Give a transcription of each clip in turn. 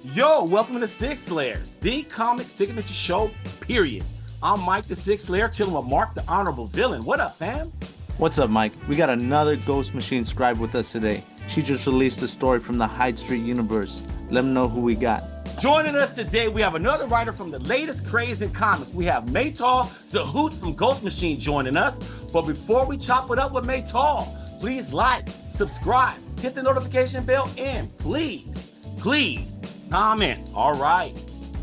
Yo, welcome to Six Slayers, the comic signature show, period. I'm Mike the Six Slayer, chilling with Mark the Honorable Villain. What up, fam? What's up, Mike? We got another Ghost Machine scribe with us today. She just released a story from the Hyde Street universe. Let them know who we got. Joining us today, we have another writer from the latest craze in comics. We have Maytal Zchut from Ghost Machine joining us. But before we chop it up with Maytal, please like, subscribe, hit the notification bell, and please comment. All right.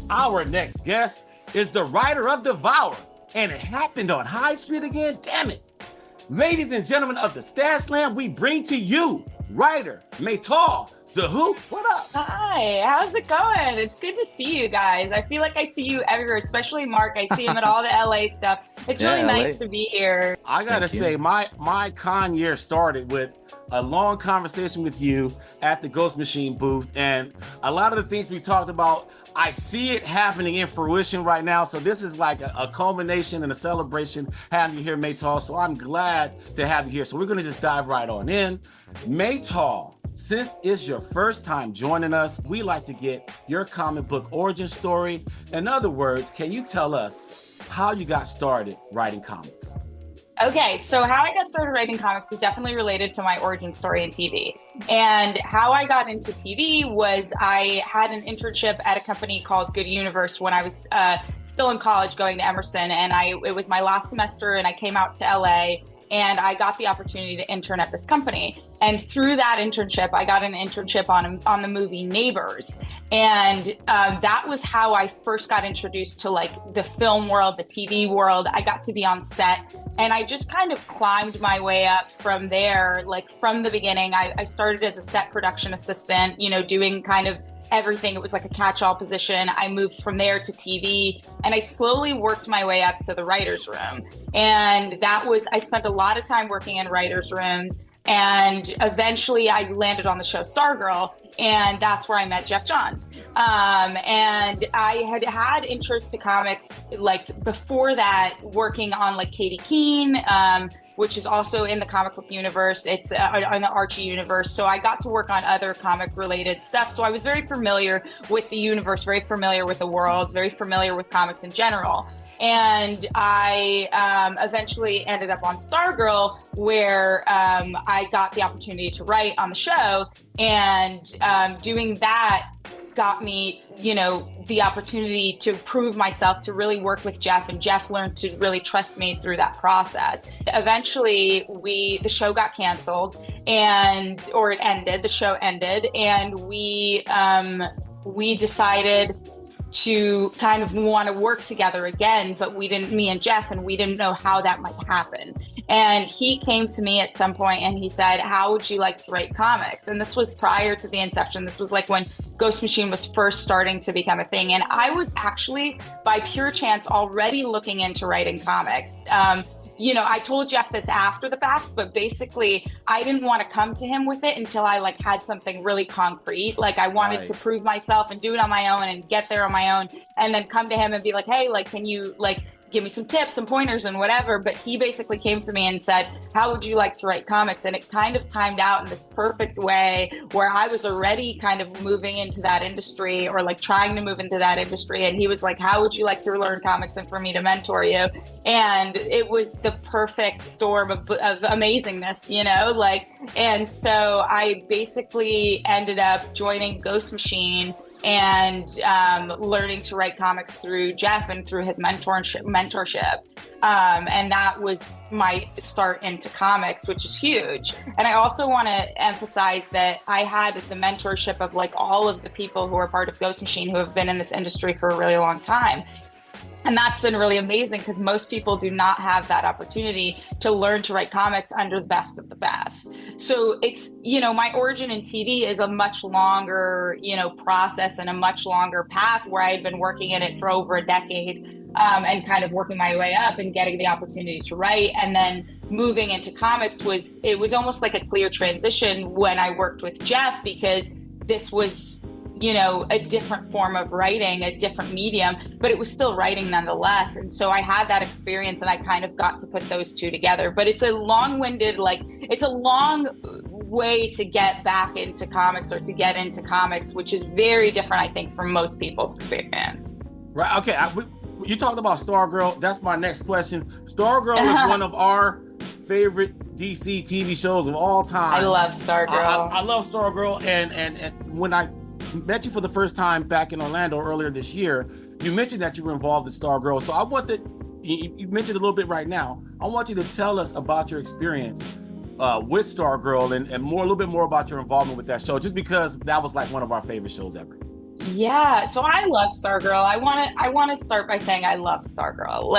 Our next guest is the writer of Devour, and it happened on Hyde Street again. Damn it. Ladies and gentlemen of the Stash Land, we bring to you writer Maytal Zchut. What up? Hi, how's it going? It's good to see you guys. I feel like I see you everywhere, especially Mark. I see him at all the LA stuff. It's really nice to be here. I gotta say, my con year started with a long conversation with you at the Ghost Machine booth, and a lot of the things we talked about, I see it happening in fruition right now. So this is like a culmination and a celebration having you here, Maytal. So I'm glad to have you here. So we're gonna just dive right on in. Maytal, since it's your first time joining us, we like to get your comic book origin story. In other words, can you tell us how you got started writing comics? Okay, so how I got started writing comics is definitely related to my origin story in TV. And how I got into TV was I had an internship at a company called Good Universe when I was still in college going to Emerson. And it was my last semester and I came out to LA and I got the opportunity to intern at this company. And through that internship, I got an internship on the movie Neighbors. And that was how I first got introduced to like the film world, the TV world. I got to be on set and I just kind of climbed my way up from there. Like from the beginning, I started as a set production assistant, doing kind of everything. It was like a catch-all position. I moved from there to TV and I slowly worked my way up to the writer's room. And I spent a lot of time working in writer's rooms. And eventually I landed on the show Stargirl, and that's where I met Geoff Johns. And I had interest to comics like before that, working on like Katie Keene, which is also in the comic book universe. It's on the Archie universe. So I got to work on other comic related stuff. So I was very familiar with the universe, very familiar with the world, very familiar with comics in general. And I eventually ended up on Stargirl, where I got the opportunity to write on the show. And doing that got me, the opportunity to prove myself, to really work with Geoff, and Geoff learned to really trust me through that process. Eventually, the show got canceled, or it ended. The show ended, and we decided to kind of want to work together again, but me and Geoff, and we didn't know how that might happen. And he came to me at some point and he said, how would you like to write comics? And this was prior to the inception. This was like when Ghost Machine was first starting to become a thing. And I was actually, by pure chance, already looking into writing comics. I told Geoff this after the fact, but basically I didn't want to come to him with it until I had something really concrete. Like I wanted to prove myself and do it on my own and get there on my own, and then come to him and be like, hey, can you give me some tips, some pointers and whatever. But he basically came to me and said, how would you like to write comics? And it kind of timed out in this perfect way where I was already kind of moving into that industry, or trying to move into that industry. And he was like, how would you like to learn comics and for me to mentor you? And it was the perfect storm of amazingness, and so I basically ended up joining Ghost Machine and learning to write comics through Geoff and through his mentorship. And that was my start into comics, which is huge. And I also want to emphasize that I had the mentorship of all of the people who are part of Ghost Machine who have been in this industry for a really long time. And that's been really amazing because most people do not have that opportunity to learn to write comics under the best of the best. So it's, my origin in TV is a much longer, process and a much longer path where I had been working in it for over a decade. And kind of working my way up and getting the opportunity to write. And then moving into comics was almost like a clear transition when I worked with Geoff, because this was a different form of writing, a different medium, but it was still writing nonetheless. And so I had that experience and I kind of got to put those two together. But it's a long-winded, it's a long way to get back into comics or to get into comics, which is very different, I think, from most people's experience. Right. Okay. You talked about Stargirl. That's my next question. Stargirl is one of our favorite DC TV shows of all time. I love Stargirl. I love Stargirl. And when I met you for the first time back in Orlando earlier this year, you mentioned that you were involved in Stargirl. So I want you mentioned a little bit right now. I want you to tell us about your experience with Stargirl and a little bit more about your involvement with that show, just because that was like one of our favorite shows ever. Yeah, so I love Stargirl. I want to start by saying I love Stargirl.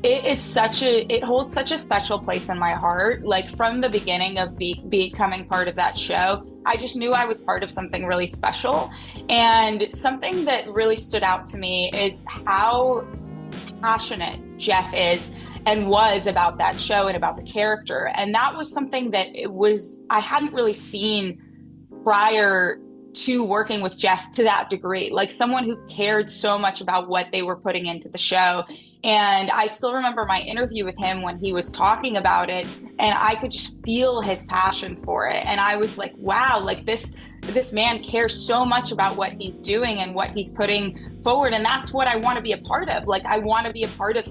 It holds such a special place in my heart. Like from the beginning of becoming part of that show, I just knew I was part of something really special. And something that really stood out to me is how passionate Jeff is and was about that show and about the character. And that was something that I hadn't really seen prior to working with Jeff to that degree, like someone who cared so much about what they were putting into the show. And I still remember my interview with him when he was talking about it, and I could just feel his passion for it. And I was like, wow, like this man cares so much about what he's doing and what he's putting forward. And that's what I want to be a part of. Like, I want to be a part of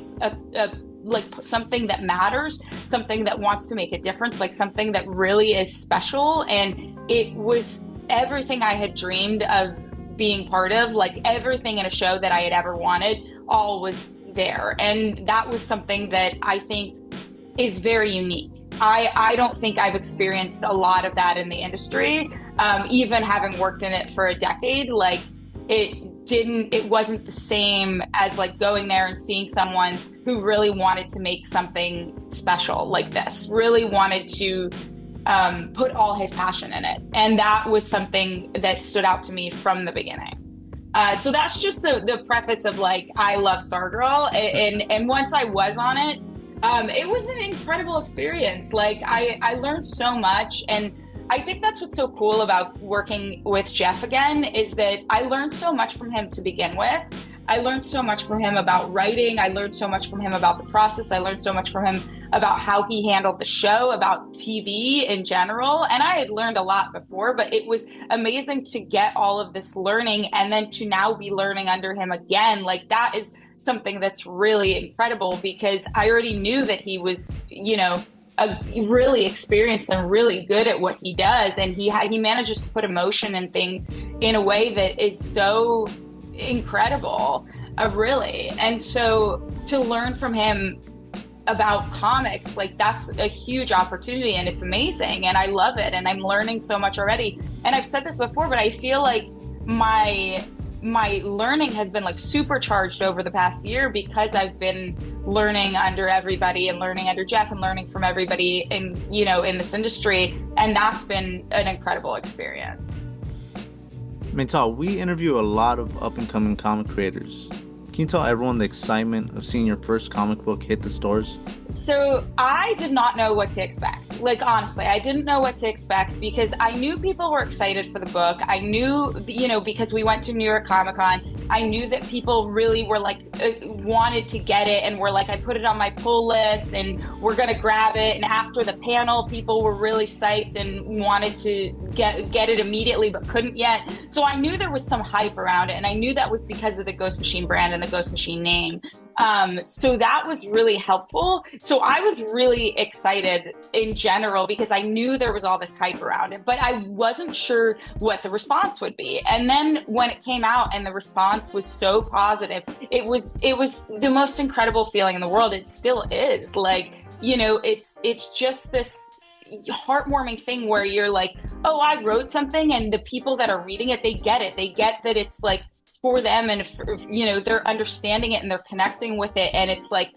something that matters, something that wants to make a difference, like something that really is special. And it was everything I had dreamed of being part of, like everything in a show that I had ever wanted, all was there. And that was something that I think is very unique. I don't think I've experienced a lot of that in the industry, even having worked in it for a decade. Like it wasn't the same as like going there and seeing someone who really wanted to make something special like this, really wanted to put all his passion in it. And that was something that stood out to me from the beginning. So that's just the preface of like, I love Stargirl. And once I was on it, it was an incredible experience. Like I learned so much. And I think that's what's so cool about working with Jeff again, is that I learned so much from him to begin with. I learned so much from him about writing. I learned so much from him about the process. I learned so much from him about how he handled the show, about TV in general. And I had learned a lot before, but it was amazing to get all of this learning and then to now be learning under him again. Like that is something that's really incredible, because I already knew that he was, really experienced and really good at what he does. And he manages to put emotion in things in a way that is so incredible, really. And so to learn from him about comics, like that's a huge opportunity and it's amazing and I love it and I'm learning so much already. And I've said this before, but I feel like my learning has been like supercharged over the past year because I've been learning under everybody and learning under Jeff and learning from everybody in this industry, and that's been an incredible experience. Maytal, we interview a lot of up-and-coming comic creators. Can you tell everyone the excitement of seeing your first comic book hit the stores? So I did not know what to expect. Like, honestly, I didn't know what to expect because I knew people were excited for the book. I knew, because we went to New York Comic Con, I knew that people really were like, wanted to get it and were like, I put it on my pull list and we're going to grab it. And after the panel, people were really psyched and wanted to get it immediately, but couldn't yet. So I knew there was some hype around it. And I knew that was because of the Ghost Machine brand and the Ghost Machine name. So that was really helpful. So I was really excited in general because I knew there was all this hype around it, but I wasn't sure what the response would be. And then when it came out and the response was so positive, it was the most incredible feeling in the world. It still is. Like, it's just this heartwarming thing where you're like, oh, I wrote something and the people that are reading it, they get it. They get that it's like for them and they're understanding it and they're connecting with it. And it's like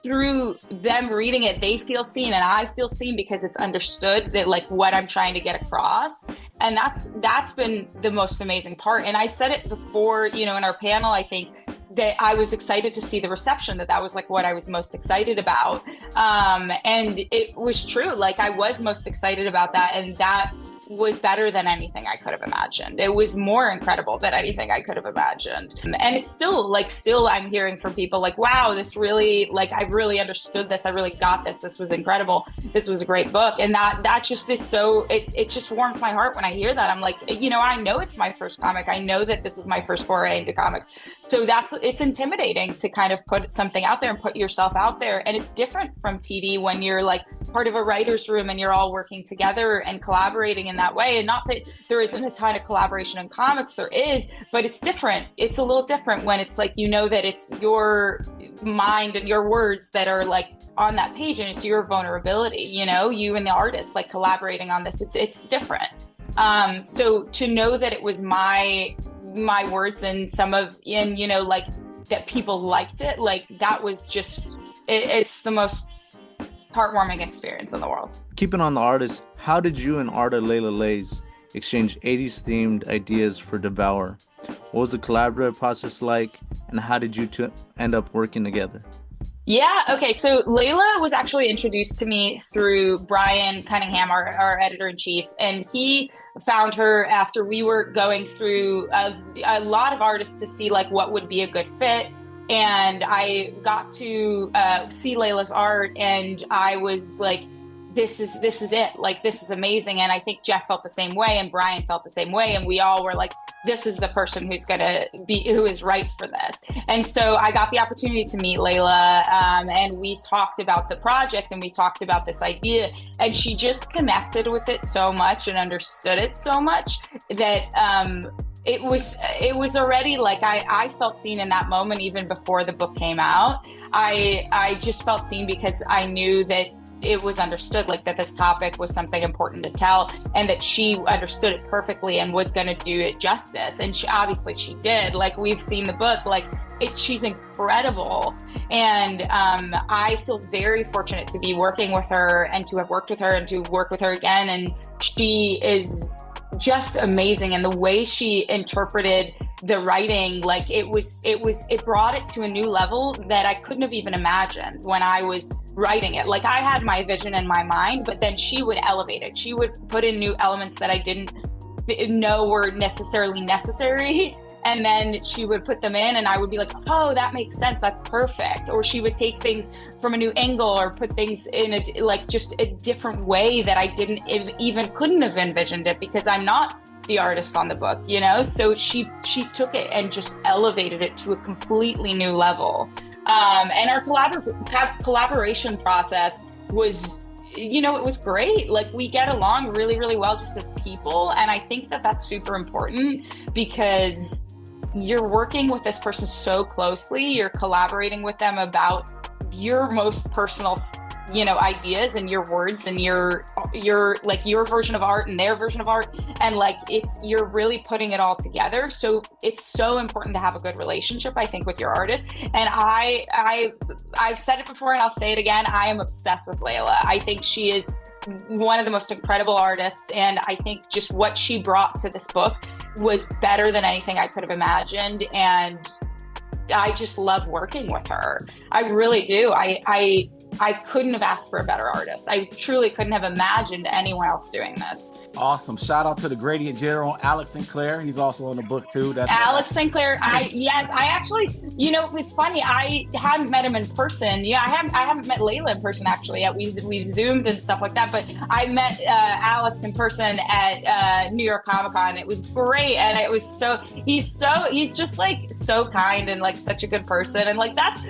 through them reading it, they feel seen and I feel seen because it's understood that like what I'm trying to get across. And that's been the most amazing part. And I said it before, in our panel, I think that I was excited to see the reception, that was like what I was most excited about. And it was true. Like I was most excited about that. And that was better than anything I could have imagined. It was more incredible than anything I could have imagined. And it's still I'm hearing from people like, wow, this really, like, I really understood this. I really got this. This was incredible. This was a great book. And that just is so, it just warms my heart when I hear that. I'm like, I know it's my first comic. I know that this is my first foray into comics. So it's intimidating to kind of put something out there and put yourself out there. And it's different from TV when you're like part of a writer's room and you're all working together and collaborating in that way. And not that there isn't a ton of collaboration in comics, there is, but it's different. It's a little different when it's like, that it's your mind and your words that are like on that page, and it's your vulnerability, you and the artist like collaborating on this. It's different. So to know that it was my words and like that people liked it, like that was just, it's the most heartwarming experience in the world. Keeping on the artist, how did you and artist Leiz exchange 80s themed ideas for Devour? What was the collaborative process like, and how did you two end up working together? Yeah, okay, so Leila was actually introduced to me through Brian Cunningham, our editor-in-chief, and he found her after we were going through a lot of artists to see like what would be a good fit. And I got to see Leila's art, and I was like, this is it. Like, this is amazing. And I think Jeff felt the same way, and Brian felt the same way. And we all were like, this is the person who is right for this. And so I got the opportunity to meet Leila, and we talked about the project, and we talked about this idea, and she just connected with it so much and understood it so much that it was already like I felt seen in that moment, even before the book came out. I just felt seen because I knew that it was understood, like that this topic was something important to tell, and that she understood it perfectly and was going to do it justice. And she did. Like, we've seen the book, like she's incredible. And I feel very fortunate to be working with her, and to have worked with her, and to work with her again. And she is just amazing. And the way she interpreted the writing, like it brought it to a new level that I couldn't have even imagined when I was writing it. Like, I had my vision in my mind, but then she would elevate it. She would put in new elements that I didn't know were necessarily necessary. And then she would put them in, and I would be like, oh, that makes sense. That's perfect. Or she would take things from a new angle, or put things in just a different way that I couldn't have envisioned it, because I'm not the artist on the book, So she took it and just elevated it to a completely new level. And our collaboration process was, it was great. Like, we get along really, really well just as people. And I think that that's super important, because you're working with this person so closely. You're collaborating with them about your most personal, ideas and your words and your like your version of art and their version of art. And like, you're really putting it all together. So it's so important to have a good relationship, I think, with your artist. And I've said it before, and I'll say it again. I am obsessed with Leila. I think she is one of the most incredible artists. And I think just what she brought to this book was better than anything I could have imagined. And I just love working with her. I really do. I couldn't have asked for a better artist. I truly couldn't have imagined anyone else doing this. Awesome. Shout out to the Gradient General, Alex Sinclair. He's also on the book too. Alex Sinclair. I actually, it's funny. I hadn't met him in person. Yeah, I haven't met Leila in person actually yet. We've Zoomed and stuff like that. But I met Alex in person at New York Comic Con. It was great, and it was he's just like so kind and like such a good person. And like, that's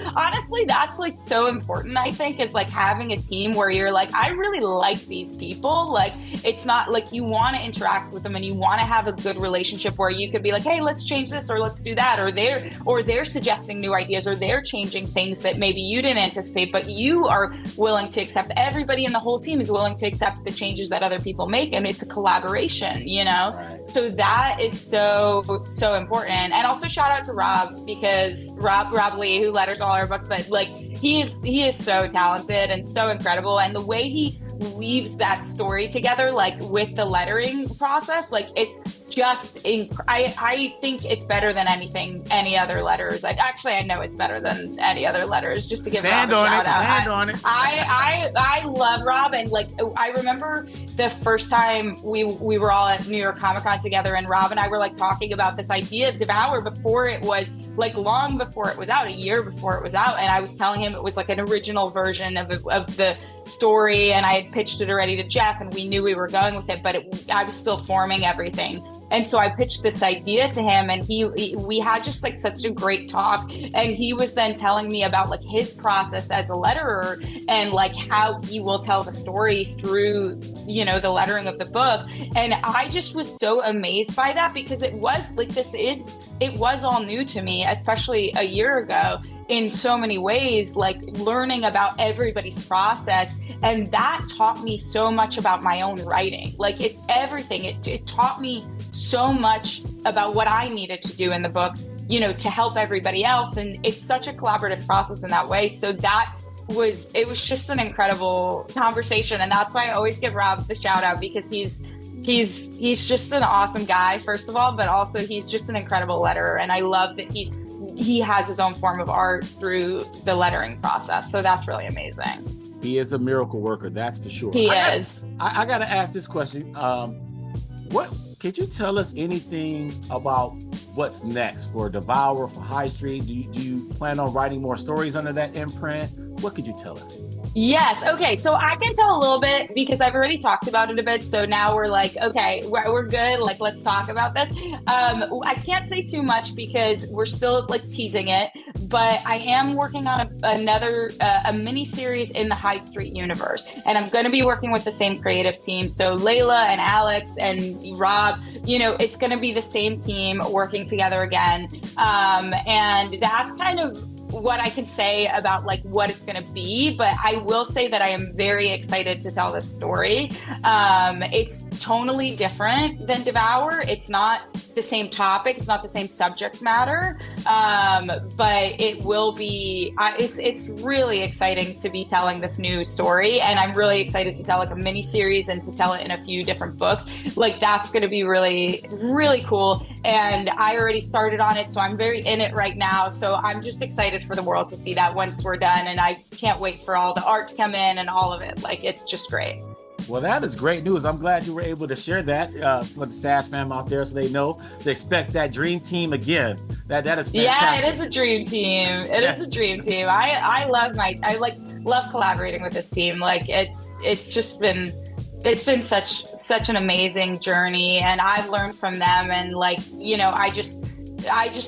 like so important, I think, is like having a team where you're like, I really like these people. Like, it's not like, you want to interact with them, and you want to have a good relationship where you could be like, hey, let's change this, or let's do that, or they're suggesting new ideas, or they're changing things that maybe you didn't anticipate, but you are willing to accept. Everybody in the whole team is willing to accept the changes that other people make, and it's a collaboration, Right. So that is so important. And also shout out to Rob, because Rob Lee, who letters all our books, but like, he is so talented and so incredible, and the way he weaves that story together, like with the lettering process, like it's just I think it's better than any other letters. I know it's better than any other letters, just to give Rob a shout out. Stand on it. I love Rob, and like I remember the first time we were all at New York Comic Con together, and Rob and I were like talking about this idea of Devour before it was, like, long before it was out, a year before it was out, and I was telling him it was like an original version of the story, and I had pitched it already to Jeff, and we knew we were going with it, but I was still forming everything. And so I pitched this idea to him, and we had just like such a great talk. And he was then telling me about like his process as a letterer and like how he will tell the story through, you know, the lettering of the book. And I just was so amazed by that, because it was like, it was all new to me, especially a year ago, in so many ways, like learning about everybody's process. And that taught me so much about my own writing. Like it taught me so much about what I needed to do in the book, you know, to help everybody else. And it's such a collaborative process in that way. So it was just an incredible conversation. And that's why I always give Rob the shout out, because he's just an awesome guy, first of all, but also he's just an incredible letterer. And I love that he has his own form of art through the lettering process. So that's really amazing. He is a miracle worker, that's for sure. He is. I got to ask this question. Could you tell us anything about what's next for Devour, for High Street? Do you plan on writing more stories under that imprint? What could you tell us? Yes. Okay. So I can tell a little bit, because I've already talked about it a bit. So now we're like, okay, we're good. Like, let's talk about this. I can't say too much because we're still like teasing it, but I am working on a mini series in the Hyde Street universe, and I'm going to be working with the same creative team. So Leila and Alex and Rob, you know, it's going to be the same team working together again. And that's kind of what I can say about like what it's going to be, but I will say that I am very excited to tell this story. It's tonally different than Devour. It's not the same topic. It's not the same subject matter. But it will be, it's really exciting to be telling this new story. And I'm really excited to tell like a mini series and to tell it in a few different books. Like that's going to be really, really cool. And I already started on it, so I'm very in it right now. So I'm just excited for the world to see that once we're done. And I can't wait for all the art to come in and all of it. Like, it's just great. Well, that is great news. I'm glad you were able to share that for the Stash fam out there, so they know to expect that dream team again. That is fantastic. Yeah, it is a dream team. It is a dream team. I love collaborating with this team. Like it's been such an amazing journey, and I've learned from them, and like, you know, I just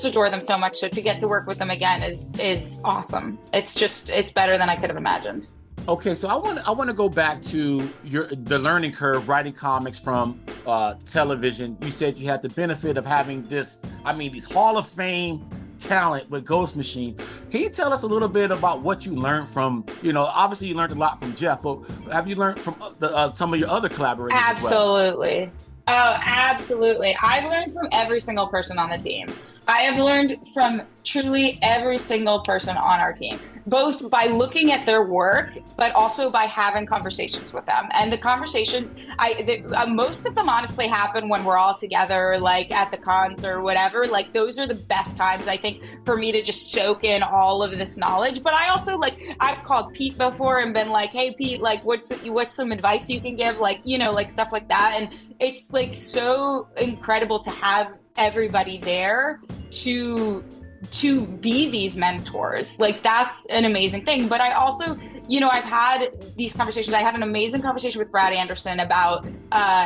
adore them so much. So to get to work with them again is awesome. It's better than I could have imagined. Okay, so I want to go back to the learning curve writing comics from television. You said you had the benefit of having these Hall of Fame talent with Ghost Machine. Can you tell us a little bit about what you learned from, you know, obviously you learned a lot from Jeff, but have you learned from some of your other collaborators? Absolutely. As well? Oh, absolutely. I've learned from every single person on the team. I have learned from truly every single person on our team, both by looking at their work, but also by having conversations with them. And the conversations, most of them honestly happen when we're all together, like at the cons or whatever. Like those are the best times, I think, for me to just soak in all of this knowledge. But I also, like, I've called Pete before and been like, hey, Pete, like, what's some advice you can give? Like, you know, like stuff like that. And it's like so incredible to have everybody there to be these mentors. Like that's an amazing thing. But I also, you know, I've had these conversations. I had an amazing conversation with Brad Anderson about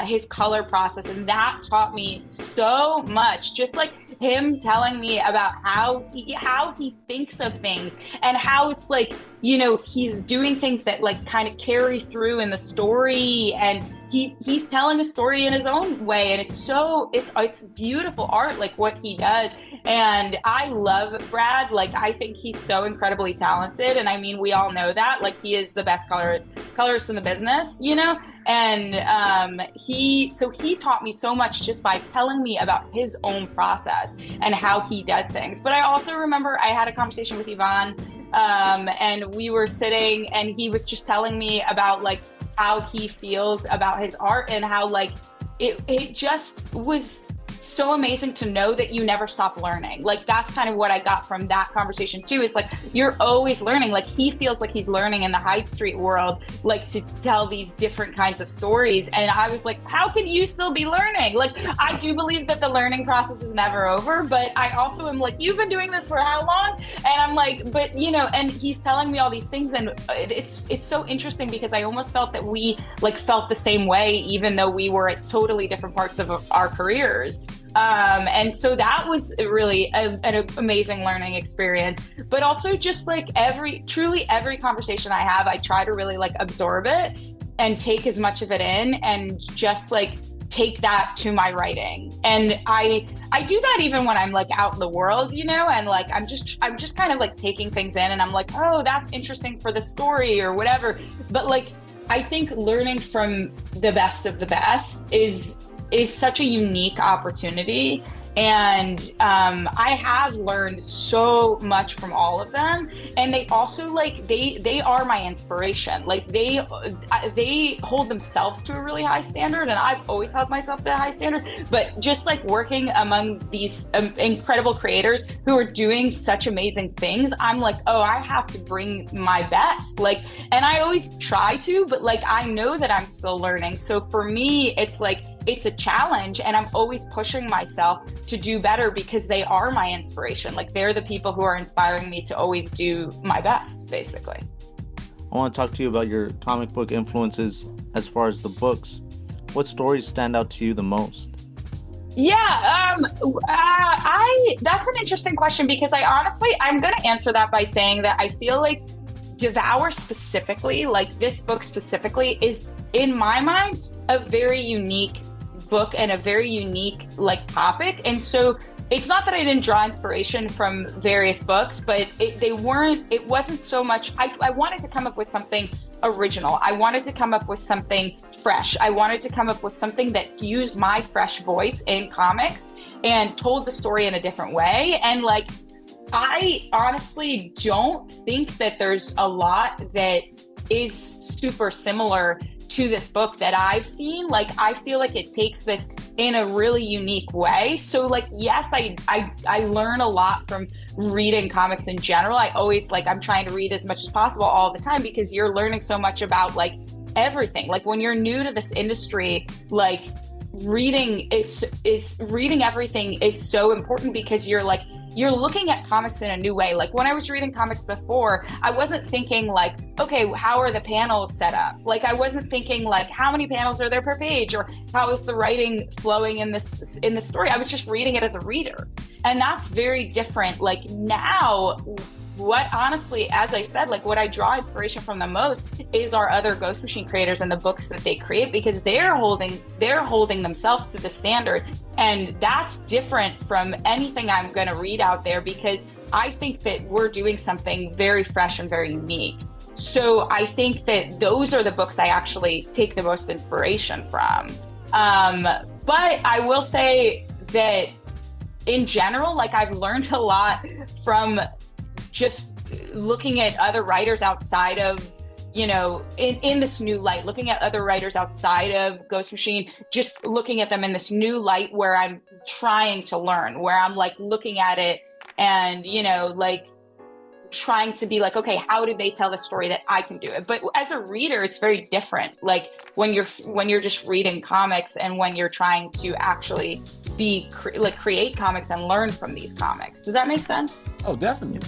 his color process, and that taught me so much. Just like him telling me about how he thinks of things, and how it's like, you know, he's doing things that like kind of carry through in the story, and he's telling a story in his own way, and it's beautiful art, like what he does. And I love Brad. Like I think he's so incredibly talented, and I mean, we all know that. Like he is the best colorist in the business, you know. And he taught me so much just by telling me about his own process and how he does things. But I also remember I had a conversation with Yvonne, and we were sitting, and he was just telling me about like how he feels about his art, and how like it just was so amazing to know that you never stop learning. Like that's kind of what I got from that conversation too, is like you're always learning. Like he feels like he's learning in the Hyde Street world, like to tell these different kinds of stories. And I was like, how can you still be learning? Like I do believe that the learning process is never over, but I also am like, you've been doing this for how long? And I'm like, but you know, and he's telling me all these things, and it's so interesting because I almost felt that we like felt the same way, even though we were at totally different parts of our careers. And so that was really an amazing learning experience, but also just like truly every conversation I have, I try to really like absorb it and take as much of it in and just like take that to my writing. And I do that even when I'm like out in the world, you know, and like I'm just kind of like taking things in, and I'm like, oh, that's interesting for the story or whatever. But like I think learning from the best of the best is such a unique opportunity. And I have learned so much from all of them, and they also like they are my inspiration. Like they hold themselves to a really high standard, and I've always held myself to a high standard. But just like working among these incredible creators who are doing such amazing things, I'm like, oh, I have to bring my best. Like, and I always try to, but like I know that I'm still learning. So for me, it's like it's a challenge, and I'm always pushing myself to do better because they are my inspiration. Like they're the people who are inspiring me to always do my best, basically. I want to talk to you about your comic book influences as far as the books. What stories stand out to you the most? Yeah, that's an interesting question, because I'm going to answer that by saying that I feel like Devour specifically, like this book specifically, is in my mind a very unique book and a very unique like topic. And so it's not that I didn't draw inspiration from various books, but it wasn't so much, I wanted to come up with something original. I wanted to come up with something fresh. I wanted to come up with something that used my fresh voice in comics and told the story in a different way. And like, I honestly don't think that there's a lot that is super similar to this book that I've seen. Like, I feel like it takes this in a really unique way. So like, yes, I learn a lot from reading comics in general. I always like, I'm trying to read as much as possible all the time, because you're learning so much about like everything. Like when you're new to this industry, like reading reading everything is so important, because you're looking at comics in a new way. Like when I was reading comics before, I wasn't thinking like, okay, how are the panels set up? Like I wasn't thinking like, how many panels are there per page, or how is the writing flowing in the story? I was just reading it as a reader. And that's very different. Like now, what honestly, as I said, like what I draw inspiration from the most is our other Ghost Machine creators and the books that they create, because they're holding themselves to the standard. And that's different from anything I'm going to read out there, because I think that we're doing something very fresh and very unique. So I think that those are the books I actually take the most inspiration from. But I will say that in general, like I've learned a lot from just looking at other writers outside of, you know, in this new light, looking at other writers outside of Ghost Machine, just looking at them in this new light where I'm trying to learn, where I'm like looking at it and, you know, like trying to be like, okay, how did they tell the story that I can do it? But as a reader, it's very different. Like when you're just reading comics and when you're trying to actually create comics and learn from these comics. Does that make sense? Oh, definitely.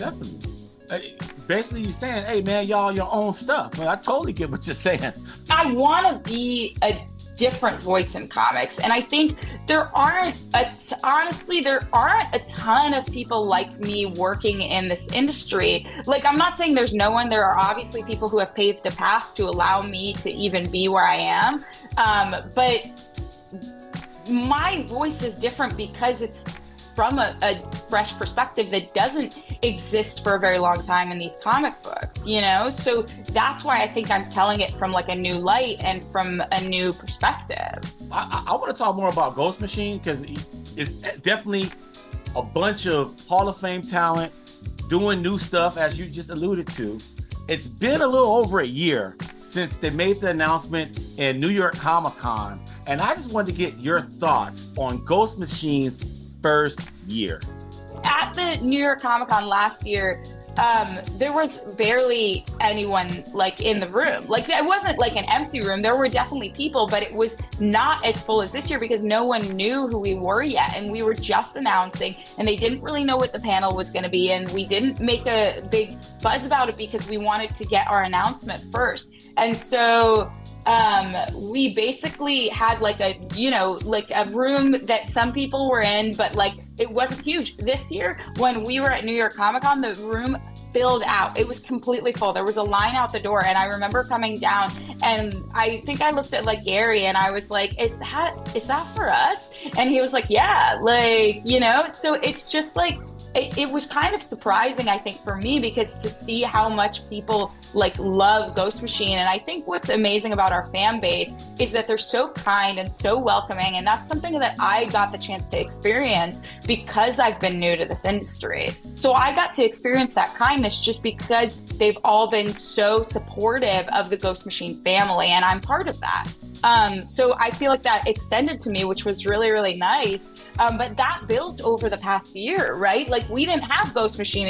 Basically, you're saying, hey, man, y'all your own stuff. I totally get what you're saying. I want to be a different voice in comics. And I think there aren't a ton of people like me working in this industry. Like, I'm not saying there's no one. There are obviously people who have paved the path to allow me to even be where I am. But my voice is different because it's from a fresh perspective that doesn't exist for a very long time in these comic books, you know? So that's why I think I'm telling it from like a new light and from a new perspective. I want to talk more about Ghost Machine, because it's definitely a bunch of Hall of Fame talent doing new stuff, as you just alluded to. It's been a little over a year since they made the announcement in New York Comic Con, and I just wanted to get your thoughts on Ghost Machine's first year. At the New York Comic Con last year, there was barely anyone like in the room. Like it wasn't like an empty room. There were definitely people, but it was not as full as this year because no one knew who we were yet. And we were just announcing and they didn't really know what the panel was going to be. And we didn't make a big buzz about it because we wanted to get our announcement first. And so we basically had like a, you know, like a room that some people were in, but like it wasn't huge. This year, when we were at New York Comic Con, the room filled out. It was completely full. There was a line out the door, and I remember coming down, and I think I looked at like Gary, and I was like, "Is that for us?" And he was like, "Yeah," like, you know. So it's just like it was kind of surprising, I think, for me, because to see how much people like love Ghost Machine. And I think what's amazing about our fan base is that they're so kind and so welcoming. And that's something that I got the chance to experience because I've been new to this industry. So I got to experience that kindness just because they've all been so supportive of the Ghost Machine family. And I'm part of that. So I feel like that extended to me, which was really, really nice. But that built over the past year, right? Like we didn't have Ghost Machine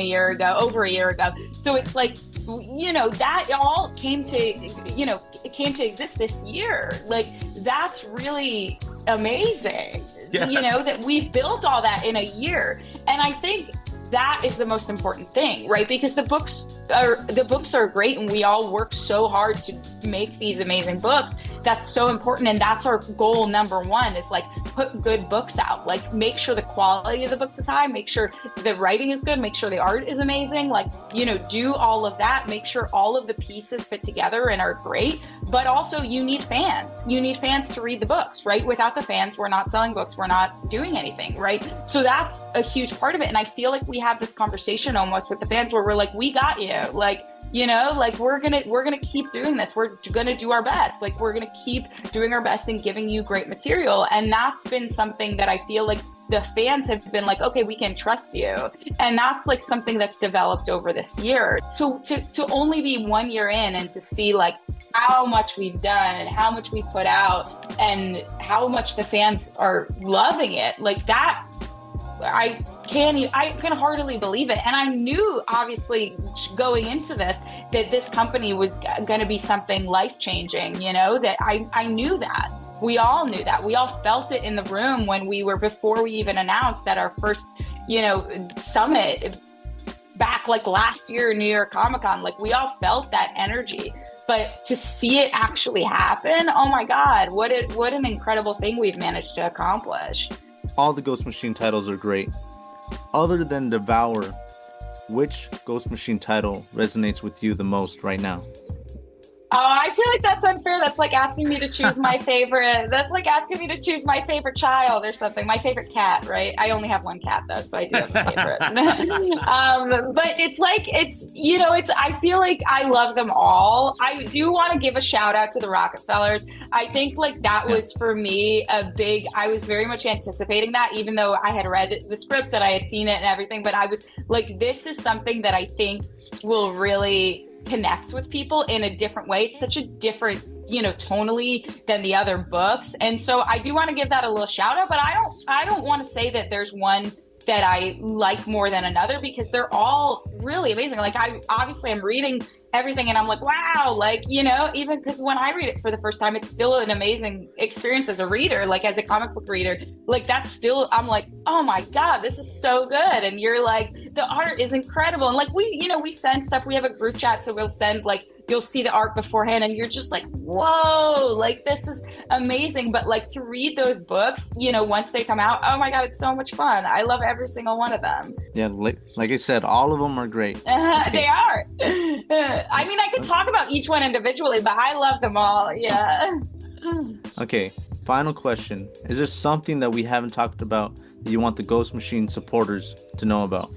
over a year ago. So it's like, you know, that all came to exist this year. Like that's really amazing, yes. You know, that we've built all that in a year. And I think that is the most important thing, right? Because the books are great and we all work so hard to make these amazing books. That's so important. And that's our goal number one, is like put good books out, like make sure the quality of the books is high, make sure the writing is good, make sure the art is amazing, like, you know, do all of that, make sure all of the pieces fit together and are great. But also you need fans. You need fans to read the books, right? Without the fans, we're not selling books, we're not doing anything, right? So that's a huge part of it. And I feel like we have this conversation almost with the fans where we're like, we got you, like, you know, like we're gonna keep doing this. We're gonna do our best. Like we're gonna keep doing our best and giving you great material. And that's been something that I feel like the fans have been like, okay, we can trust you. And that's like something that's developed over this year. So to only be 1 year in and to see like how much we've done and how much we put out and how much the fans are loving it, like that, I can hardly believe it. And I knew, obviously, going into this, that this company was going to be something life-changing, you know, that I knew that. We all knew that. We all felt it in the room before we even announced at our first, you know, summit back like last year in New York Comic Con. Like we all felt that energy. But to see it actually happen, oh my God, what an incredible thing we've managed to accomplish. All the Ghost Machine titles are great. Other than Devour, which Ghost Machine title resonates with you the most right now? Oh, I feel like that's unfair. That's like asking me to choose my favorite. That's like asking me to choose my favorite child or something. My favorite cat, right? I only have one cat though, so I do have a favorite. But I feel like I love them all. I do want to give a shout out to the Rockefellers. I think like that was for me I was very much anticipating that, even though I had read the script and I had seen it and everything. But I was like, this is something that I think will really connect with people in a different way. It's such a different, you know, tonally than the other books. And so I do want to give that a little shout out, but I don't want to say that there's one that I like more than another, because they're all really amazing. Like I'm reading everything and I'm like, wow, like, you know, even because when I read it for the first time, it's still an amazing experience as a reader, like as a comic book reader, like that's still, I'm like, oh my God, this is so good. And you're like, the art is incredible. And like we send stuff, we have a group chat, so we'll send like, you'll see the art beforehand and you're just like, whoa, like this is amazing. But like to read those books, you know, once they come out, oh my God, it's so much fun. I love every single one of them. Yeah, like I said, all of them are great. They are. I mean, I could talk about each one individually, but I love them all. Yeah. Okay, final question. Is there something that we haven't talked about that you want the Ghost Machine supporters to know about?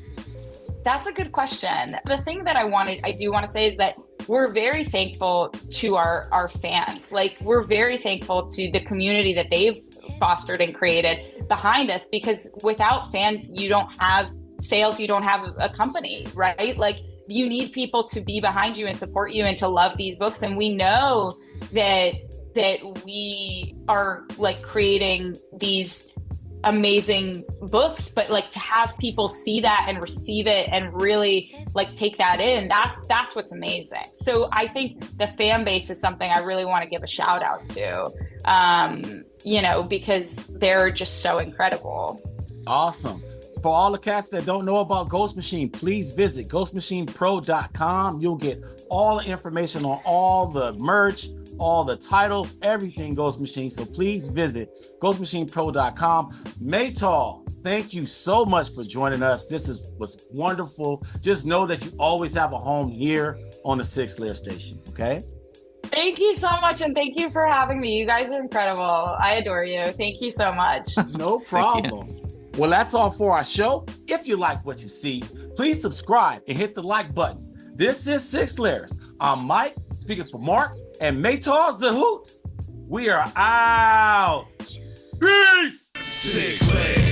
That's a good question. The thing that I do want to say is that we're very thankful to our fans. Like we're very thankful to the community that they've fostered and created behind us, because without fans, you don't have sales, you don't have a company, right? Like you need people to be behind you and support you and to love these books. And we know that we are like creating these amazing books, but like to have people see that and receive it and really like take that in, that's what's amazing. So I think the fan base is something I really want to give a shout out to, you know, because they're just so incredible. Awesome. For all the cats that don't know about Ghost Machine, please visit ghostmachinepro.com. You'll get all the information on all the merch, all the titles, everything Ghost Machine. So please visit ghostmachinepro.com. Maytal, thank you so much for joining us. This was wonderful. Just know that you always have a home here on the Sixth Layer Station, okay? Thank you so much, and thank you for having me. You guys are incredible. I adore you. Thank you so much. No problem. Well, that's all for our show. If you like what you see, please subscribe and hit the like button. This is Six Layers. I'm Mike, speaking for Mark, and Maytal Zchut. We are out. Peace! Six Layers.